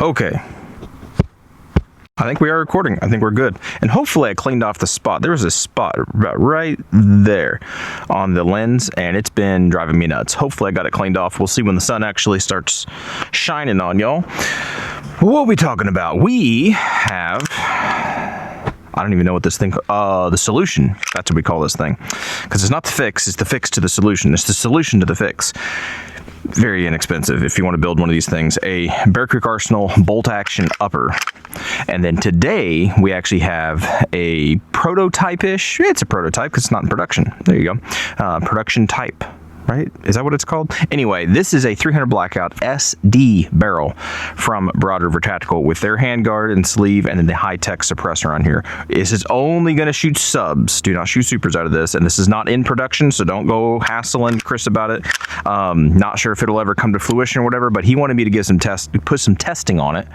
Okay. I think we are recording. I think we're good. And hopefully I cleaned off the spot. There was a spot right there on the lens, and it's been driving me nuts. Hopefully I got it cleaned off. We'll see when the sun actually starts shining on y'all. What are we talking about? We have, I don't even know what this thing, the solution. That's what we call this thing. Because it's not the fix, it's the fix to the solution. It's the solution to the fix. Very inexpensive if you want to build one of these things. A Bear Creek Arsenal bolt action upper. And then today we actually have a prototype-ish. It's a prototype because it's not in production. There you go. Production type, right? Is that what it's called? Anyway, this is a 300 Blackout SD barrel from Broad River Tactical with their handguard and sleeve and then the high-tech suppressor on here. This is only going to shoot subs. Do not shoot supers out of this. And this is not in production, so don't go hassling Chris about it. Not sure if it'll ever come to fruition or whatever, but he wanted me to give some put some testing on it.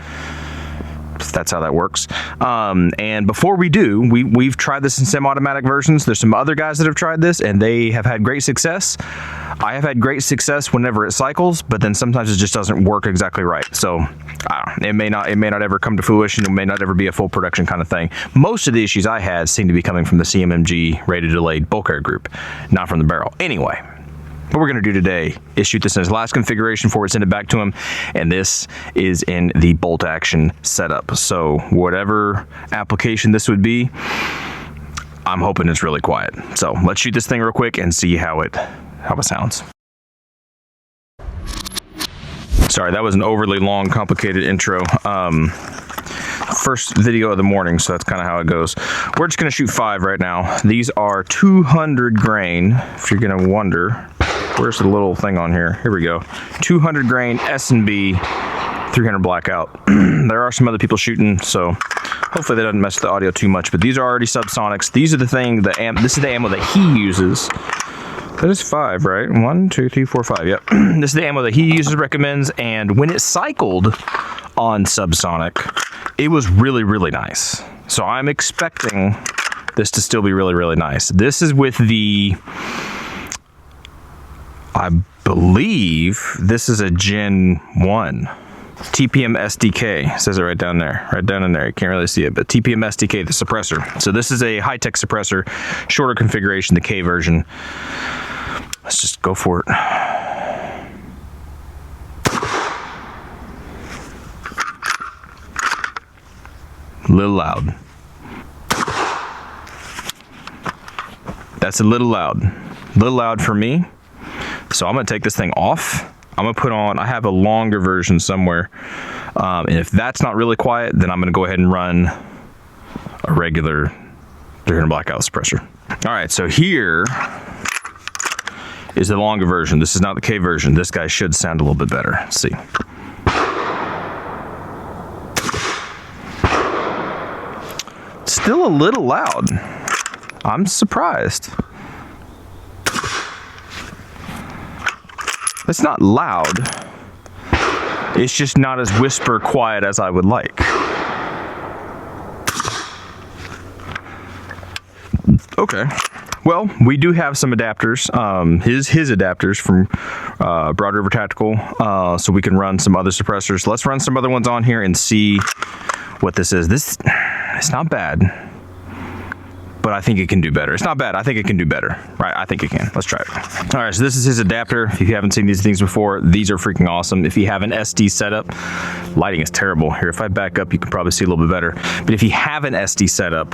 That's how that works. And before we do, we've tried this in semi-automatic versions. There's some other guys that have tried this and they have had great success. I have had great success whenever it cycles, but then sometimes it just doesn't work exactly right. So it may not ever come to fruition. It may not ever be a full production kind of thing. Most of the issues I had seem to be coming from the CMMG rated delayed bulk air group, not from the barrel. Anyway, what we're going to do today is shoot this in its last configuration before we send it back to him, and this is in the bolt action setup. So whatever application this would be, I'm hoping it's really quiet. So let's shoot this thing real quick and see how it sounds. Sorry, that was an overly long, complicated intro. First video of the morning, so that's kind of how it goes. We're just going to shoot 5 right now. These are 200 grain, if you're going to wonder. Where's the little thing on here? Here we go. 200 grain S&B 300 Blackout. There are some other people shooting, so hopefully that doesn't mess with the audio too much, but these are already subsonics. These are the thing, this is the ammo that he uses. That is 5, right? 1, 2, 3, 4, 5, yep. This is the ammo that he uses, recommends, and when it cycled on subsonic, it was really, really nice. So I'm expecting this to still be really, really nice. This is with the, I believe this is a Gen 1. TPM SDK, says it right down there, right down in there. You can't really see it, but TPM SDK, the suppressor. So this is a high-tech suppressor, shorter configuration, the K version. Let's just go for it. A little loud. That's a little loud. A little loud for me. So I'm gonna take this thing off. I'm gonna put on, I have a longer version somewhere. And if that's not really quiet, then I'm gonna go ahead and run a regular 300 Blackout suppressor. All right, so here is the longer version. This is not the K version. This guy should sound a little bit better. Let's see. Still a little loud. I'm surprised. It's not loud. It's just not as whisper quiet as I would like. Okay. Well, we do have some adapters, his adapters from Broad River Tactical, so we can run some other suppressors. Let's run some other ones on here and see what this is. It's not bad, but I think it can do better. It's not bad. I think it can do better. Right? I think it can. Let's try it. All right, so this is his adapter. If you haven't seen these things before, these are freaking awesome. If you have an SD setup, lighting is terrible. Here, if I back up, you can probably see a little bit better. But if you have an SD setup,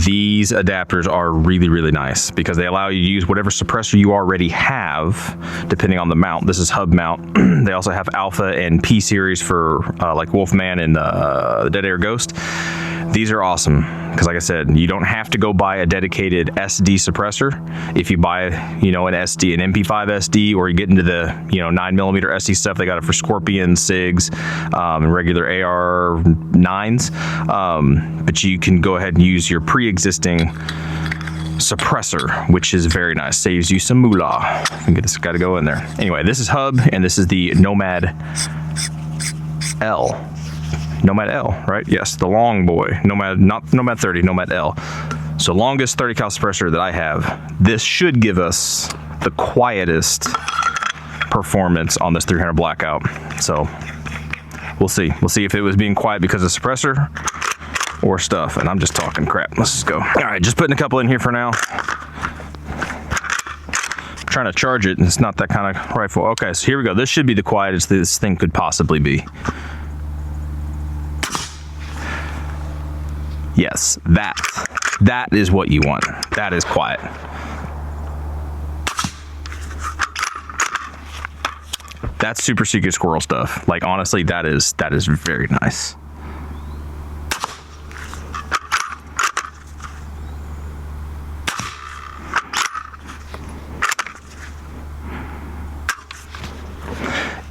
these adapters are really, really nice because they allow you to use whatever suppressor you already have, depending on the mount. This is hub mount. They also have Alpha and P series for like Wolfman and the Dead Air Ghost. These are awesome because, like I said, you don't have to go buy a dedicated SD suppressor. If you buy, an SD, an MP5 SD, or you get into the, 9mm SD stuff, they got it for Scorpion, SIGs, and regular AR9s. But you can go ahead and use your pre-existing suppressor, which is very nice. Saves you some moolah. I can get this guy to go in there. Anyway, this is hub, and this is the Nomad L. Nomad L, right? Yes, the long boy. Nomad, not Nomad 30, Nomad L. So longest 30 cal suppressor that I have. This should give us the quietest performance on this 300 Blackout. So we'll see. We'll see if it was being quiet because of suppressor or stuff. And I'm just talking crap. Let's just go. All right, just putting a couple in here for now. Trying to charge it, and it's not that kind of rifle. Okay, so here we go. This should be the quietest this thing could possibly be. Yes, that is what you want. That is quiet. That's super secret squirrel stuff. Like, honestly, that is very nice.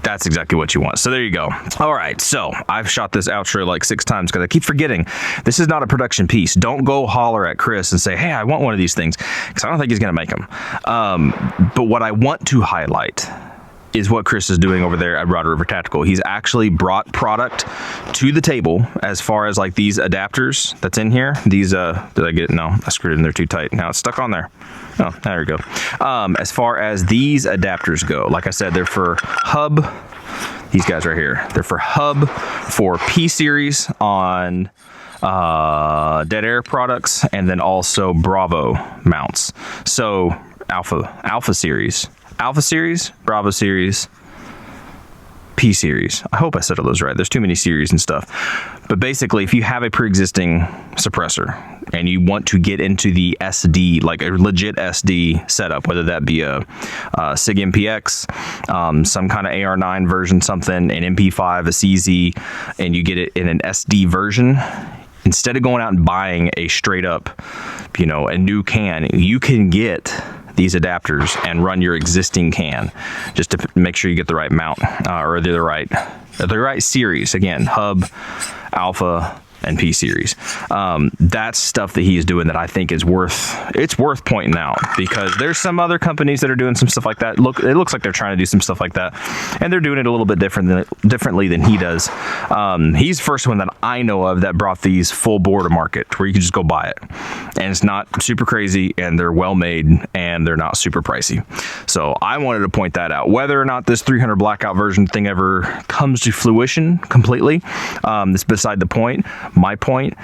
That's exactly what you want. So there you go. All right, so I've shot this outro like 6 times because I keep forgetting this is not a production piece. Don't go holler at Chris and say, hey, I want one of these things, because I don't think he's gonna make them. But what I want to highlight is what Chris is doing over there at Rod River Tactical. He's actually brought product to the table as far as like these adapters that's in here. These, did I get, no, I screwed it in there too tight. Now it's stuck on there. Oh, there we go. As far as these adapters go, like I said, they're for hub, these guys right here. They're for hub for P series on Dead Air products, and then also Bravo mounts. So Alpha series, Bravo series, P series. I hope I said all those right. There's too many series and stuff. But basically, if you have a pre-existing suppressor and you want to get into the SD, like a legit SD setup, whether that be a SIG MPX, some kind of AR9 version, something, an MP5, a CZ, and you get it in an SD version, instead of going out and buying a straight up, you know, a new can, you can get these adapters and run your existing can, just to make sure you get the right mount, or the right series. Again, hub, alpha, and P series. That's stuff that he is doing that I think is worth pointing out, because there's some other companies that are doing some stuff like that. Look, it looks like they're trying to do some stuff like that, and they're doing it a little bit differently than he does. He's the first one that I know of that brought these full bore to market, where you can just go buy it, and it's not super crazy, and they're well made, and they're not super pricey. So I wanted to point that out. Whether or not this 300 blackout version thing ever comes to fruition completely, is beside the point. My point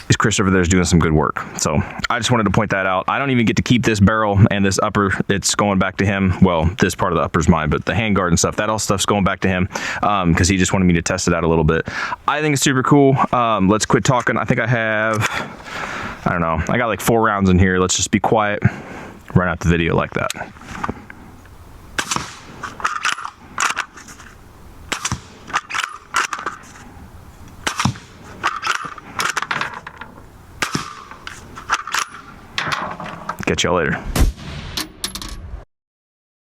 is Chris over there is doing some good work. So I just wanted to point that out. I don't even get to keep this barrel and this upper. It's going back to him. Well, this part of the upper's mine, but the handguard and stuff, that all stuff's going back to him, because he just wanted me to test it out a little bit. I think it's super cool. Let's quit talking. I think I don't know. I got like 4 rounds in here. Let's just be quiet. Run out the video like that. Catch y'all later.